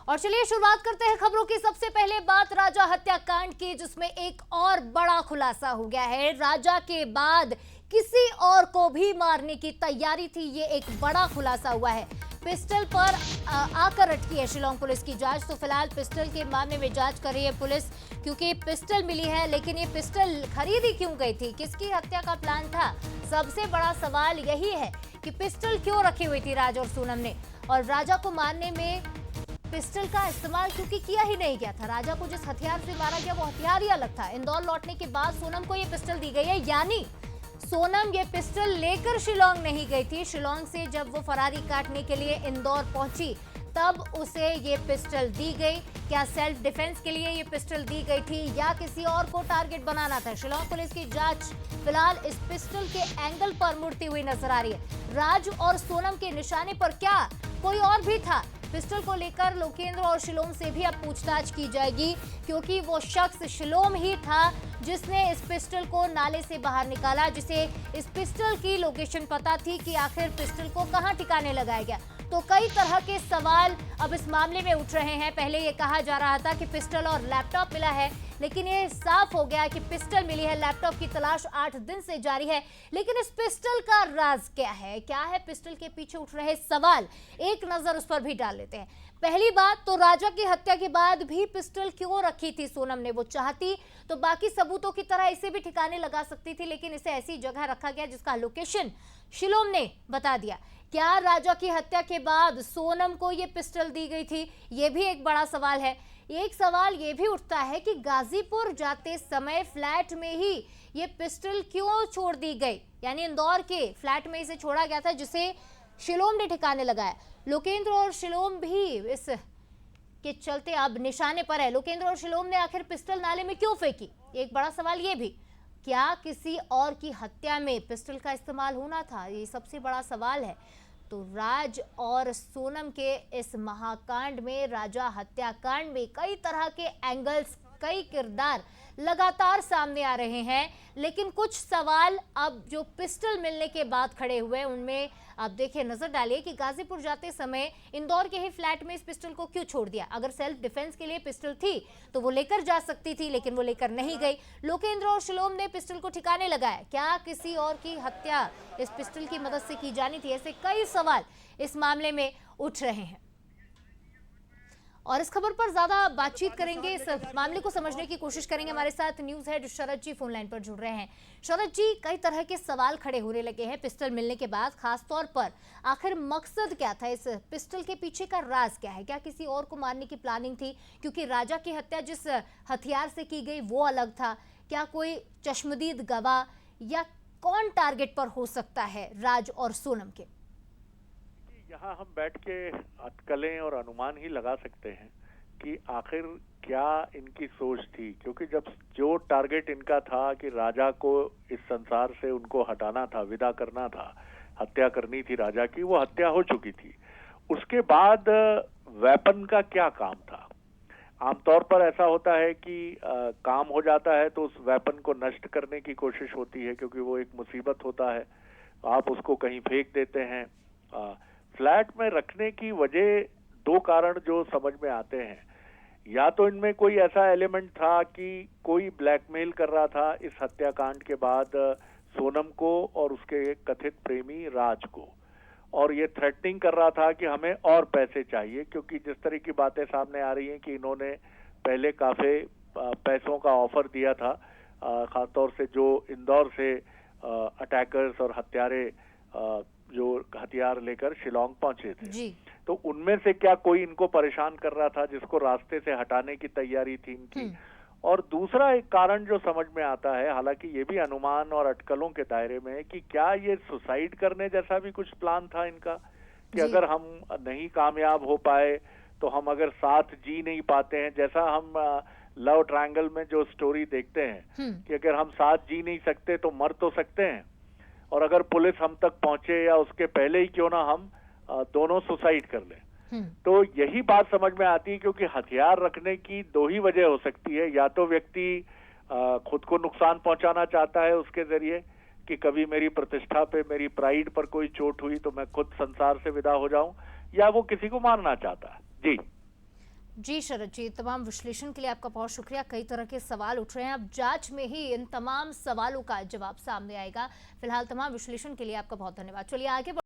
और चलिए शुरुआत करते हैं खबरों की। सबसे पहले बात राजा हत्याकांड की, जिसमें एक और बड़ा खुलासा हो गया है। राजा के बाद किसी और को भी मारने की तैयारी थी, ये एक बड़ा खुलासा हुआ है। पिस्टल पर आकर अटकी है शिलोंग पुलिस की जांच। तो फिलहाल पिस्टल के मामले में जांच कर रही है पुलिस, क्योंकि पिस्टल मिली है, लेकिन ये पिस्टल खरीदी क्यों गई थी, किसकी हत्या का प्लान था। सबसे बड़ा सवाल यही है कि पिस्टल क्यों रखी हुई थी राज और सोनम ने, और राजा को मारने में पिस्टल का इस्तेमाल क्योंकि किया ही नहीं गया था। राजा को जिस हथियार से मारा गया वो हथियार ही अलग था। इंदौर लौटने के बाद सोनम को ये पिस्टल दी गई है, यानी सोनम ये पिस्टल लेकर शिलोंग नहीं गई थी। शिलोंग से जब वो फरारी काटने के लिए इंदौर पहुंची तब उसे ये पिस्टल दी गई। क्या सेल्फ डिफेंस के लिए ये पिस्टल दी गई थी या किसी और को टारगेट बनाना था? शिलोंग पुलिस की जांच फिलहाल इस पिस्टल के एंगल पर मुड़ती हुई नजर आ रही है। राज और सोनम के निशाने पर क्या कोई और भी था? पिस्टल को लेकर लोकेंद्र और शिलोम से भी अब पूछताछ की जाएगी, क्योंकि वो शख्स शिलोम ही था जिसने इस पिस्टल को नाले से बाहर निकाला, जिसे इस पिस्टल की लोकेशन पता थी कि आखिर पिस्टल को कहां ठिकाने लगाया गया। तो कई तरह के सवाल अब इस मामले में उठ रहे हैं। पहले ये कहा जा रहा था कि पिस्टल और लैपटॉप मिला है, लेकिन ये साफ हो गया कि पिस्टल मिली है। लैपटॉप की तलाश 8 दिन से जारी है, लेकिन इस पिस्टल का राज क्या है? क्या है पिस्टल के पीछे उठ रहे सवाल? एक नजर उस पर भी डाल लेते हैं। पहली बात तो राजा की हत्या के बाद भी पिस्टल क्यों रखी थी सोनम ने? वो चाहती तो बाकी सबूतों की तरह इसे भी ठिकाने लगा सकती थी, लेकिन इसे ऐसी जगह रखा गया जिसका लोकेशन शिलोम ने बता दिया। क्या राजा की हत्या के बाद सोनम को ये पिस्टल दी गई थी? ये भी एक बड़ा सवाल है। एक सवाल ये भी उठता है कि गाजीपुर जाते समय फ्लैट में ही ये पिस्टल क्यों छोड़ दी गई, यानी इंदौर के फ्लैट में इसे छोड़ा गया था जिसे शिलोम ने ठिकाने लगाया। लोकेंद्र और शिलोम भी इस के चलते अब निशाने पर है। लोकेंद्र और शिलोम ने आखिर पिस्टल नाले में क्यों फेंकी? एक बड़ा सवाल ये भी। क्या किसी और की हत्या में पिस्टल का इस्तेमाल होना था? ये सबसे बड़ा सवाल है। तो राज और सोनम के इस महाकांड में, राजा हत्याकांड में कई तरह के एंगल्स, कई किरदार लगातार सामने आ रहे हैं, लेकिन कुछ सवाल अब जो पिस्टल मिलने के बाद खड़े हुए उनमें आप देखिए, नजर डालिए कि गाजीपुर जाते समय इंदौर के ही फ्लैट में इस पिस्टल को क्यों छोड़ दिया? अगर सेल्फ डिफेंस के लिए पिस्टल थी तो वो लेकर जा सकती थी, लेकिन वो लेकर नहीं गई। लोकेंद्र और शिलोम ने पिस्टल को ठिकाने लगाया। क्या किसी और की हत्या इस पिस्टल की मदद से की जानी थी? ऐसे कई सवाल इस मामले में उठ रहे हैं। और इस खबर पर ज्यादा बातचीत करेंगे, इस मामले को समझने की कोशिश करेंगे। हमारे साथ न्यूज हेड शरद जी फोन लाइन पर जुड़ रहे हैं। शरद जी, कई तरह के सवाल खड़े होने लगे हैं पिस्टल मिलने के बाद, खास तौर पर आखिर मकसद क्या था? इस पिस्टल के पीछे का राज क्या है? क्या किसी और को मारने की प्लानिंग थी? क्योंकि राजा की हत्या जिस हथियार से की गई वो अलग था। क्या कोई चश्मदीद गवाह या कौन टारगेट पर हो सकता है राज और सोनम के? यहाँ हम बैठ के अटकलें और अनुमान ही लगा सकते हैं कि आखिर क्या इनकी सोच थी, क्योंकि जब जो टारगेट इनका था कि राजा को इस संसार से उनको हटाना था, विदा करना था, हत्या करनी थी राजा की, वो हत्या हो चुकी थी। उसके बाद वेपन का क्या काम था? आमतौर पर ऐसा होता है कि काम हो जाता है तो उस वेपन को नष्ट करने की कोशिश होती है, क्योंकि वो एक मुसीबत होता है, आप उसको कहीं फेंक देते हैं। फ्लैट में रखने की वजह, दो कारण जो समझ में आते हैं। या तो इनमें कोई ऐसा एलिमेंट था कि कोई ब्लैकमेल कर रहा था इस हत्याकांड के बाद सोनम को और उसके कथित प्रेमी राज को, और ये थ्रेटनिंग कर रहा था कि हमें और पैसे चाहिए, क्योंकि जिस तरह की बातें सामने आ रही हैं कि इन्होंने पहले काफी पैसों का ऑफर दिया था, खासतौर से जो इंदौर से अटैकर्स और हत्यारे जो हथियार लेकर शिलोंग पहुंचे थे जी। तो उनमें से क्या कोई इनको परेशान कर रहा था जिसको रास्ते से हटाने की तैयारी थी इनकी। और दूसरा एक कारण जो समझ में आता है, हालांकि ये भी अनुमान और अटकलों के दायरे में है, कि क्या ये सुसाइड करने जैसा भी कुछ प्लान था इनका, कि अगर हम नहीं कामयाब हो पाए तो हम अगर साथ जी नहीं पाते हैं, जैसा हम लव ट्रायंगल में जो स्टोरी देखते हैं कि अगर हम साथ जी नहीं सकते तो मर तो सकते हैं, और अगर पुलिस हम तक पहुंचे या उसके पहले ही क्यों ना हम दोनों सुसाइड कर लें। तो यही बात समझ में आती है, क्योंकि हथियार रखने की दो ही वजह हो सकती है। या तो व्यक्ति खुद को नुकसान पहुंचाना चाहता है उसके जरिए, कि कभी मेरी प्रतिष्ठा पे, मेरी प्राइड पर कोई चोट हुई तो मैं खुद संसार से विदा हो जाऊं, या वो किसी को मारना चाहता है। जी जी शरद जी, तमाम विश्लेषण के लिए आपका बहुत शुक्रिया। कई तरह के सवाल उठ रहे हैं, अब जांच में ही इन तमाम सवालों का जवाब सामने आएगा। फिलहाल तमाम विश्लेषण के लिए आपका बहुत धन्यवाद। चलिए आगे